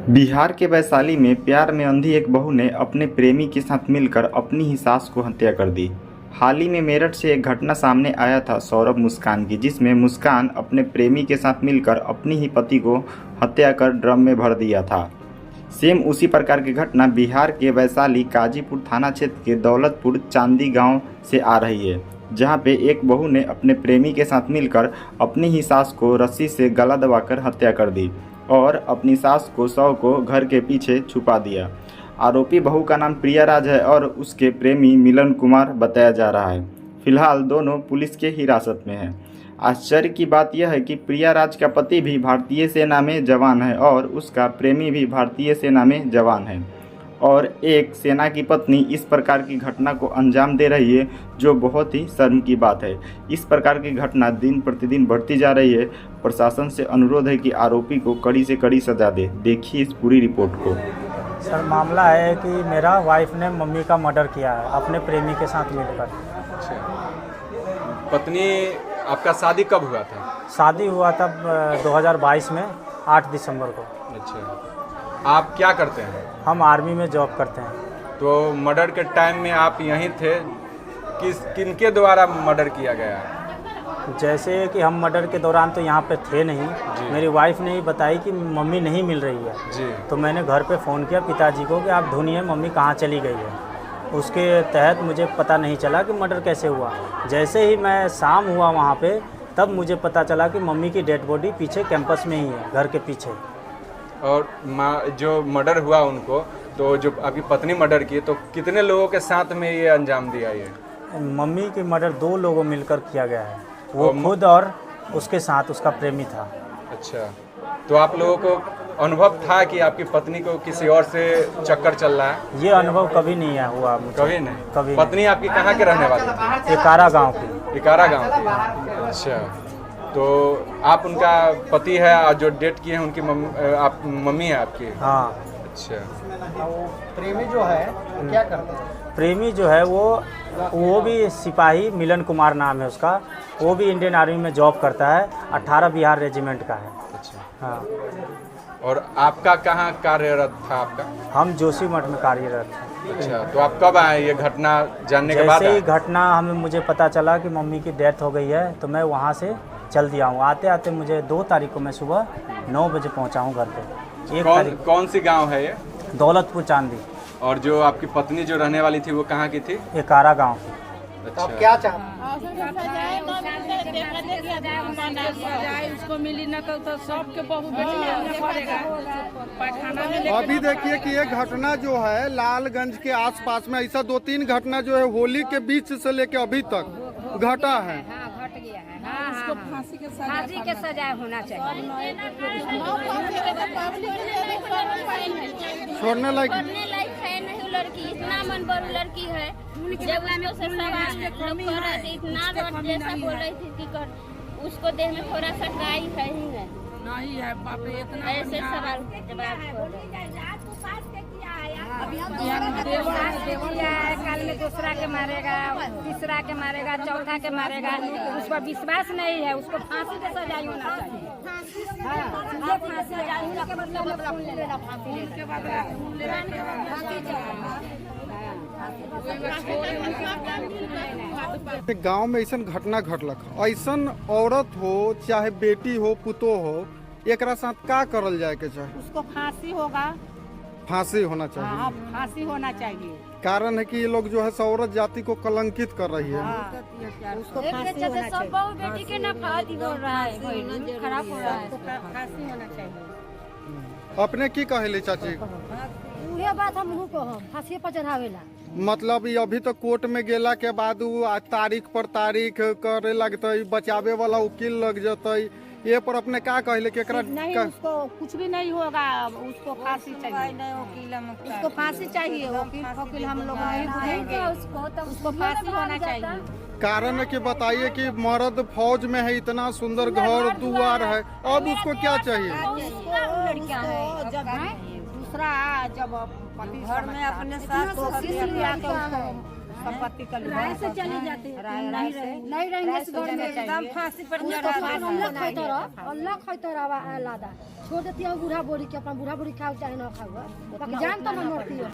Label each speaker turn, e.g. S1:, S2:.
S1: बिहार के वैशाली में प्यार में अंधी एक बहू ने अपने प्रेमी के साथ मिलकर अपनी ही सास को हत्या कर दी। हाल ही में मेरठ से एक घटना सामने आया था सौरभ मुस्कान की, जिसमें मुस्कान अपने प्रेमी के साथ मिलकर अपनी ही पति को हत्या कर ड्रम में भर दिया था। सेम उसी प्रकार की घटना बिहार के वैशाली काजीपुर थाना क्षेत्र के दौलतपुर चांदी गांव से आ रही है, जहां पे एक बहू ने अपने प्रेमी के साथ मिलकर अपनी ही सास को रस्सी से गला दबाकर हत्या कर दी और अपनी सास को शव को घर के पीछे छुपा दिया। आरोपी बहू का नाम प्रिया राज है और उसके प्रेमी मिलन कुमार बताया जा रहा है। फिलहाल दोनों पुलिस के हिरासत में हैं। आश्चर्य की बात यह है कि प्रिया राज का पति भी भारतीय सेना में जवान है और उसका प्रेमी भी भारतीय सेना में जवान है और एक सेना की पत्नी इस प्रकार की घटना को अंजाम दे रही है, जो बहुत ही शर्म की बात है। इस प्रकार की घटना दिन प्रतिदिन बढ़ती जा रही है। प्रशासन से अनुरोध है कि आरोपी को कड़ी से कड़ी सजा दे। देखिए इस पूरी रिपोर्ट को।
S2: सर, मामला है कि मेरा वाइफ ने मम्मी का मर्डर किया है अपने प्रेमी के साथ मिलकर।
S3: पत्नी आपका शादी कब हुआ था?
S2: शादी हुआ था 2022 में 8 दिसंबर को।
S3: अच्छा, आप क्या करते हैं?
S2: हम आर्मी में जॉब करते हैं।
S3: तो मर्डर के टाइम में आप यहीं थे? किनके द्वारा मर्डर किया गया?
S2: जैसे कि हम मर्डर के दौरान तो यहाँ पे थे नहीं। मेरी वाइफ ने ही बताई कि मम्मी नहीं मिल रही है
S3: जी।
S2: तो मैंने घर पे फ़ोन किया पिताजी को कि आप ढूंढिए मम्मी कहाँ चली गई है। उसके तहत मुझे पता नहीं चला कि मर्डर कैसे हुआ। जैसे ही मैं शाम हुआ वहाँ पे, तब मुझे पता चला कि मम्मी की डेड बॉडी पीछे कैंपस में ही है, घर के पीछे।
S3: और जो मर्डर हुआ उनको, तो जो आपकी पत्नी मर्डर की, तो कितने लोगों के साथ में ये अंजाम दिया? ये
S2: मम्मी की मर्डर 2 लोगों मिलकर किया गया है, वो खुद और उसके साथ उसका प्रेमी था।
S3: अच्छा, तो आप लोगों को अनुभव था कि आपकी पत्नी को किसी और से चक्कर चल रहा है?
S2: ये अनुभव कभी नहीं हुआ मुझे।
S3: कभी नहीं?
S2: कभी
S3: पत्नी
S2: नहीं।
S3: आपकी कहाँ के रहने वाली थी?
S2: एकारा गांव की।
S3: एकारा गांव की। अच्छा, तो आप उनका पति है और जो डेट किए हैं उनकी आप मम्मी है आपकी?
S2: हाँ।
S3: अच्छा,
S4: प्रेमी जो है क्या करते हैं?
S2: प्रेमी जो है वो भी सिपाही, मिलन कुमार नाम है उसका। वो भी इंडियन आर्मी में जॉब करता है, 18 बिहार रेजिमेंट का है।
S3: अच्छा।
S2: हाँ।
S3: और आपका कहाँ कार्यरत था आपका?
S2: हम जोशी मठ में कार्यरत हैं।
S3: अच्छा, तो आप कब आए ये घटना जानने के बाद?
S2: जैसे ही घटना मुझे पता चला कि मम्मी की डेथ हो गई है तो मैं वहाँ से चल दिया हूँ। आते आते मुझे 2 तारीख को मैं सुबह 9 बजे पहुँचा हूँ घर पे। 1 तारीख।
S3: कौन सी गांव है ये?
S2: दौलतपुर चांदी।
S3: और जो आपकी पत्नी जो रहने वाली थी वो कहाँ की थी?
S2: एकारा गांव।
S3: अच्छा,
S4: आप क्या चाहते
S5: उसको मिली न तो सबके बहू बेटी पड़ेगा।
S6: अभी देखिए कि ये घटना जो है लालगंज के आसपास में ऐसा 2-3 घटना जो है होली के बीच से लेके अभी तक घटा है।
S5: घट गया है। उसको फांसी के सजा होना चाहिए।
S6: छोड़ने लायक
S5: है नहीं लड़की, इतना मन बड़ी लड़की है। जब से इतना जैसा बोल रही थी कि उसको देह में थोड़ा सा गाय है ही नहीं है। बाप रे, इतना ऐसे सवाल जवाब काल में दूसरा के मारेगा, तीसरा के मारेगा, चौथा के मारेगा। उसका विश्वास नहीं है, उसको फांसी के सजा होना चाहिए।
S6: गांव में ऐसा घटना घटलक, ऐसा औरत हो चाहे बेटी हो पुतो हो, एकरा साथ का करल जाए के चाहे?
S7: उसको फांसी होगा।
S6: फांसी होना चाहिए।
S7: हाँ, फांसी होना चाहिए।
S6: कारण है कि ये लोग जो है औरत जाति को कलंकित कर रही है।
S7: उसको फांसी होना चाहिए।
S5: सब बेटी के ना फांसी हो रहा है, खराब हो रहा है।
S7: फांसी होना चाहिए।
S6: अपने की कहले चाची?
S8: उहे बात हम को फांसी पर चढ़ावेला।
S6: मतलब ये अभी तक कोर्ट में गेला के बाद तारीख पर तारीख करे लगते, बचावे वाला वकील लग जते, ये पर अपने क्या कहले कि
S7: नहीं, उसको कुछ भी नहीं होगा, उसको फांसी चाहिए। उसको फांसी चाहिए। वकील हम लोग नहीं बुझेंगे, उसको फांसी होना चाहिए।
S6: कारण है कि बताइए कि मर्द फौज में है, इतना सुंदर घर दुआर है, अब उसको क्या चाहिए?
S7: दूसरा जब पति घर में अपने साथ संपत्ति का
S8: राय से चली जाती नहीं रहेंगे इस घर में
S7: एकदम फांसी पर
S8: अल्लाह खैतर लादा छोड़ देती है बूढ़ा बोरी के, अपना बूढ़ा बोरी खाओ चाहे ना खाओ, बाकी जान तो ना मरती है।